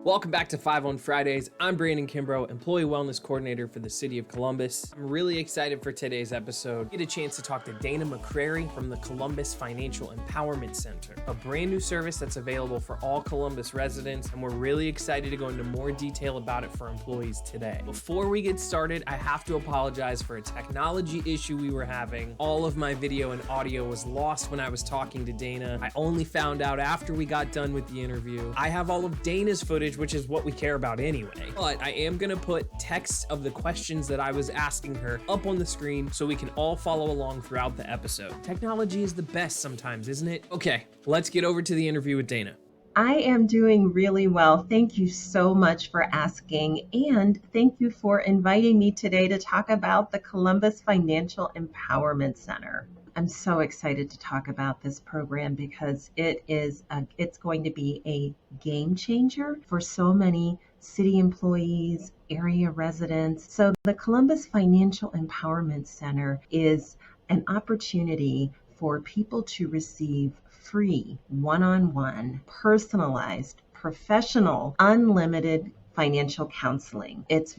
Welcome back to 5 on Fridays. I'm Brandon Kimbrough, Employee Wellness Coordinator for the City of Columbus. I'm really excited for today's episode. Get a chance to talk to Dayna McCrary from the Columbus Financial Empowerment Center, a brand new service that's available for all Columbus residents, and we're really excited to go into more detail about it for employees today. Before we get started, I have to apologize for a technology issue we were having. All of my video and audio was lost when I was talking to Dayna. I only found out after we got done with the interview. I have all of Dayna's footage, which is what we care about anyway. But I am gonna put text of the questions that I was asking her up on the screen so we can all follow along throughout the episode. Technology is the best sometimes, isn't it? Okay, let's get over to the interview with Dayna. I am doing really well. Thank you so much for asking, and thank you for inviting me today to talk about the Columbus Financial Empowerment Center. I'm so excited to talk about this program because it's going to be a game changer for so many city employees, area residents. So the Columbus Financial Empowerment Center is an opportunity for people to receive free, one-on-one, personalized, professional, unlimited financial counseling. It's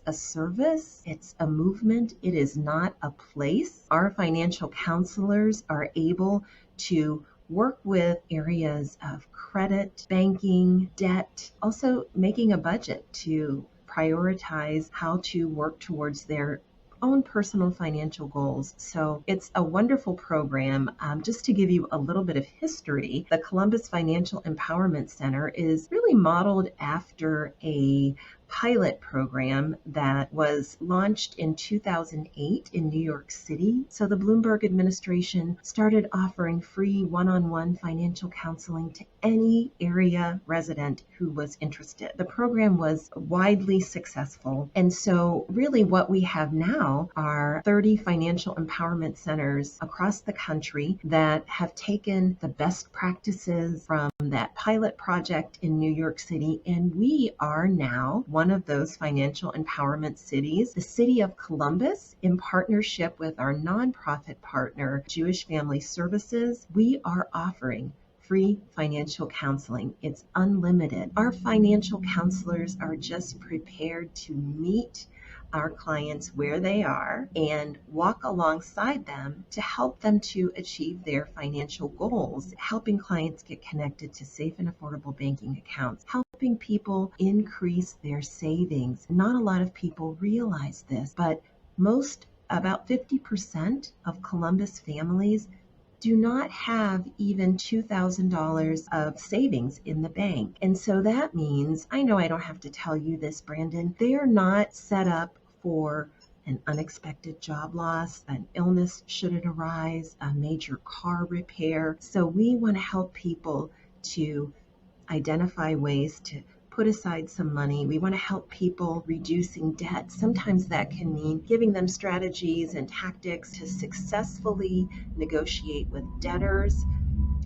a service, it's a movement, it is not a place. Our financial counselors are able to work with areas of credit, banking, debt, also making a budget to prioritize how to work towards their own personal financial goals. So it's a wonderful program. Just to give you a little bit of history, the Columbus Financial Empowerment Center is really modeled after a pilot program that was launched in 2008 in New York City. So the Bloomberg administration started offering free one-on-one financial counseling to any area resident who was interested. The program was widely successful. And so really what we have now are 30 financial empowerment centers across the country that have taken the best practices from that pilot project in New York City. And we are now one of those financial empowerment cities. The City of Columbus, in partnership with our nonprofit partner, Jewish Family Services, we are offering free financial counseling. It's unlimited. Our financial counselors are just prepared to meet our clients where they are and walk alongside them to help them to achieve their financial goals, helping clients get connected to safe and affordable banking accounts, helping people increase their savings. Not a lot of people realize this, but about 50% of Columbus families do not have even $2,000 of savings in the bank. And so that means, I know I don't have to tell you this, Brandon, they are not set up for an unexpected job loss, an illness should it arise, a major car repair. So we want to help people to identify ways to put aside some money. We want to help people reducing debt. Sometimes that can mean giving them strategies and tactics to successfully negotiate with debtors.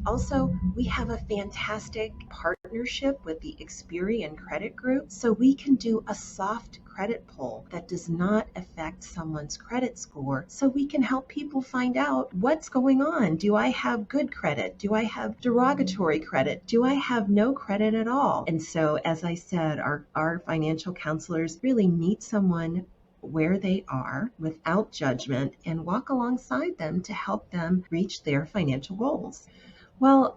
Also, we have a fantastic partnership with the Experian Credit Group, so we can do a soft credit pull that does not affect someone's credit score, so we can help people find out what's going on. Do I have good credit? Do I have derogatory credit? Do I have no credit at all? And so, as I said, our financial counselors really meet someone where they are without judgment and walk alongside them to help them reach their financial goals. Well,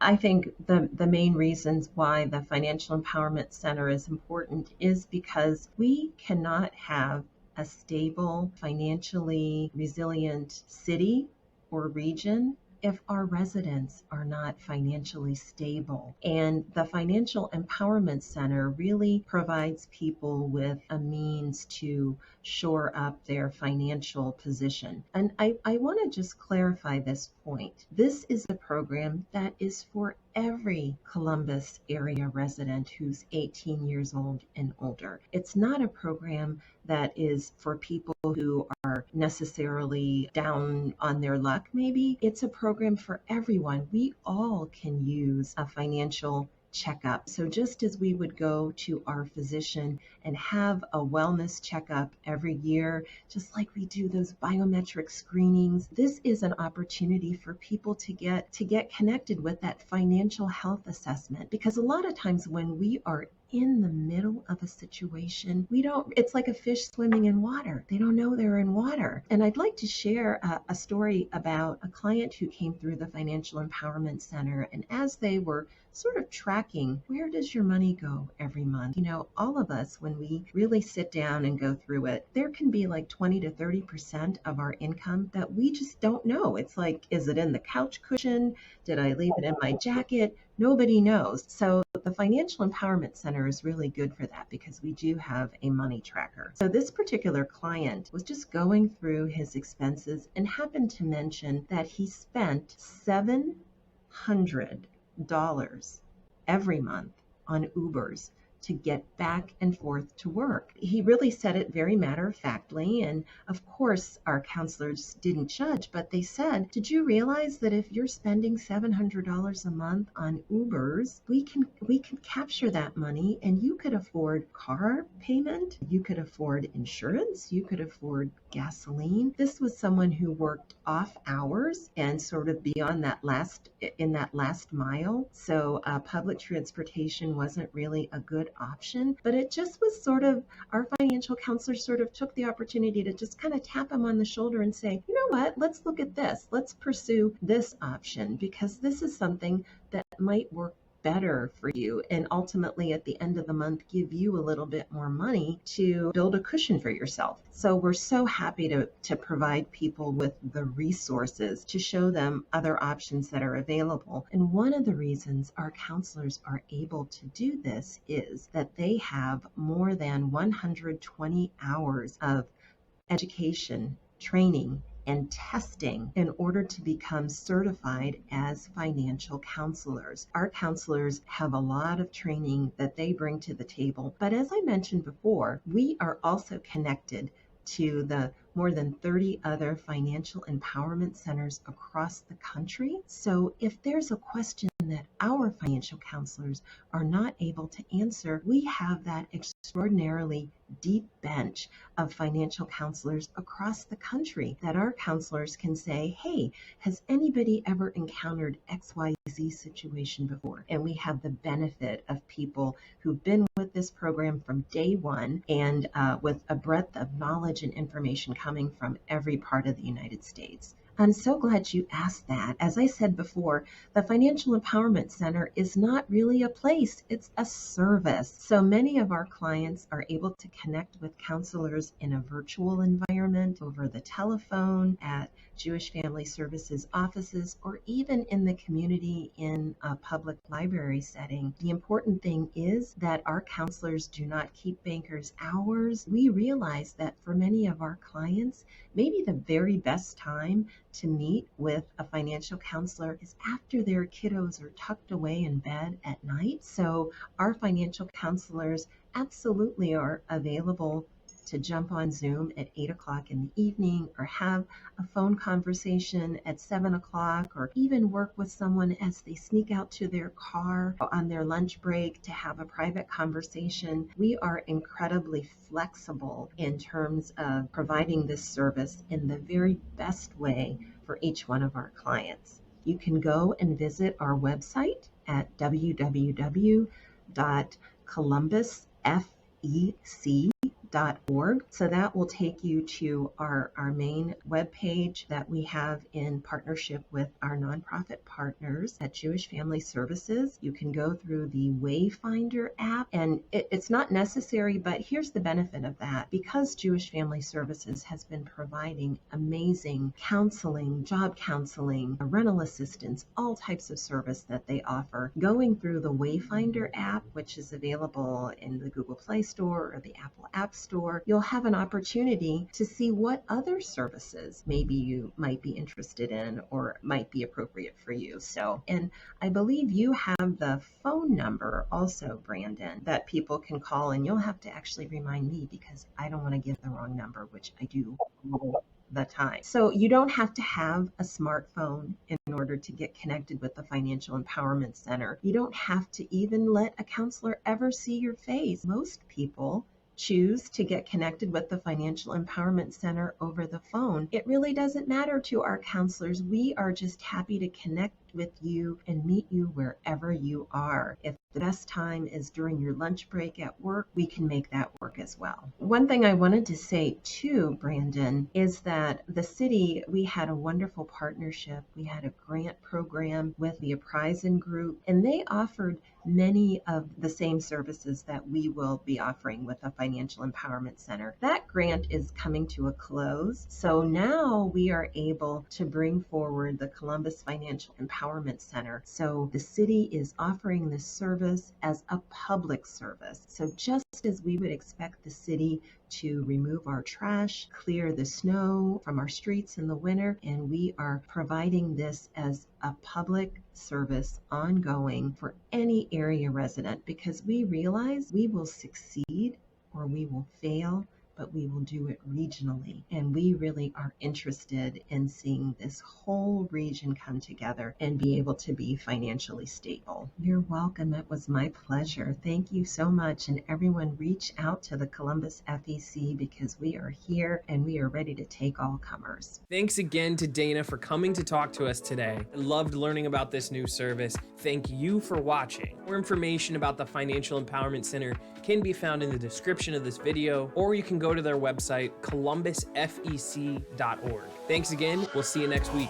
I think the main reasons why the Financial Empowerment Center is important is because we cannot have a stable, financially resilient city or region if our residents are not financially stable. And the Financial Empowerment Center really provides people with a means to shore up their financial position. And I want to just clarify this point. This is a program that is for every Columbus area resident who's 18 years old and older. It's not a program that is for people who are necessarily down on their luck, maybe. It's a program for everyone. We all can use a financial checkup. So just as we would go to our physician and have a wellness checkup every year, just like we do those biometric screenings, this is an opportunity for people to get connected with that financial health assessment. Because a lot of times when we are in the middle of a situation, it's like a fish swimming in water. They don't know they're in water. And I'd like to share a story about a client who came through the Financial Empowerment Center. And as they were sort of tracking, where does your money go every month? All of us, when we really sit down and go through it, there can be like 20 to 30% of our income that we just don't know. It's like, is it in the couch cushion? Did I leave it in my jacket? Nobody knows. So the Financial Empowerment Center is really good for that because we do have a money tracker. So this particular client was just going through his expenses and happened to mention that he spent $700 every month on Ubers to get back and forth to work. He really said it very matter-of-factly, and of course our counselors didn't judge, but they said, did you realize that if you're spending $700 a month on Ubers, we can capture that money and you could afford car payment, you could afford insurance, you could afford gasoline. This was someone who worked off hours and sort of beyond that last mile. So public transportation wasn't really a good option, but it just was sort of, our financial counselor sort of took the opportunity to just kind of tap him on the shoulder and say, you know what, let's look at this. Let's pursue this option because this is something that might work better for you and ultimately at the end of the month give you a little bit more money to build a cushion for yourself. So we're so happy to provide people with the resources to show them other options that are available. And one of the reasons our counselors are able to do this is that they have more than 120 hours of education, training, and testing in order to become certified as financial counselors. Our counselors have a lot of training that they bring to the table, but as I mentioned before, we are also connected to the more than 30 other financial empowerment centers across the country. So if there's a question that our financial counselors are not able to answer, we have that extraordinarily deep bench of financial counselors across the country that our counselors can say, hey, has anybody ever encountered XYZ situation before? And we have the benefit of people who've been with this program from day one and with a breadth of knowledge and information coming from every part of the United States. I'm so glad you asked that. As I said before, the Financial Empowerment Center is not really a place, it's a service. So many of our clients are able to connect with counselors in a virtual environment, over the telephone, at Jewish Family Services offices, or even in the community in a public library setting. The important thing is that our counselors do not keep bankers' hours. We realize that for many of our clients, maybe the very best time to meet with a financial counselor is after their kiddos are tucked away in bed at night. So our financial counselors absolutely are available to jump on Zoom at 8 o'clock in the evening, or have a phone conversation at 7 o'clock, or even work with someone as they sneak out to their car on their lunch break to have a private conversation. We are incredibly flexible in terms of providing this service in the very best way for each one of our clients. You can go and visit our website at www.columbusfec.org. So that will take you to our main webpage that we have in partnership with our nonprofit partners at Jewish Family Services. You can go through the Wayfinder app, and it's not necessary, but here's the benefit of that. Because Jewish Family Services has been providing amazing counseling, job counseling, rental assistance, all types of service that they offer, going through the Wayfinder app, which is available in the Google Play Store or the Apple App Store, you'll have an opportunity to see what other services maybe you might be interested in or might be appropriate for you. So, and I believe you have the phone number also, Brandon, that people can call, and you'll have to actually remind me because I don't want to give the wrong number, which I do. the time. So you don't have to have a smartphone in order to get connected with the Financial Empowerment Center. You don't have to even let a counselor ever see your face. Most people choose to get connected with the Financial Empowerment Center over the phone. It really doesn't matter to our counselors. We are just happy to connect with you and meet you wherever you are. If the best time is during your lunch break at work, we can make that work as well. One thing I wanted to say too, Brandon, is that the city, we had a wonderful partnership. We had a grant program with the Apprising Group, and they offered many of the same services that we will be offering with the Financial Empowerment Center. That grant is coming to a close. So now we are able to bring forward the Columbus Financial Empowerment Center. So the city is offering this service as a public service. So just as we would expect the city to remove our trash, clear the snow from our streets in the winter, and we are providing this as a public service ongoing for any area resident, because we realize we will succeed or we will fail, but we will do it regionally. And we really are interested in seeing this whole region come together and be able to be financially stable. You're welcome. It was my pleasure. Thank you so much. And everyone, reach out to the Columbus FEC, because we are here and we are ready to take all comers. Thanks again to Dayna for coming to talk to us today. I loved learning about this new service. Thank you for watching. More information about the Financial Empowerment Center can be found in the description of this video, or you can go to their website, columbusfec.org. Thanks again. We'll see you next week.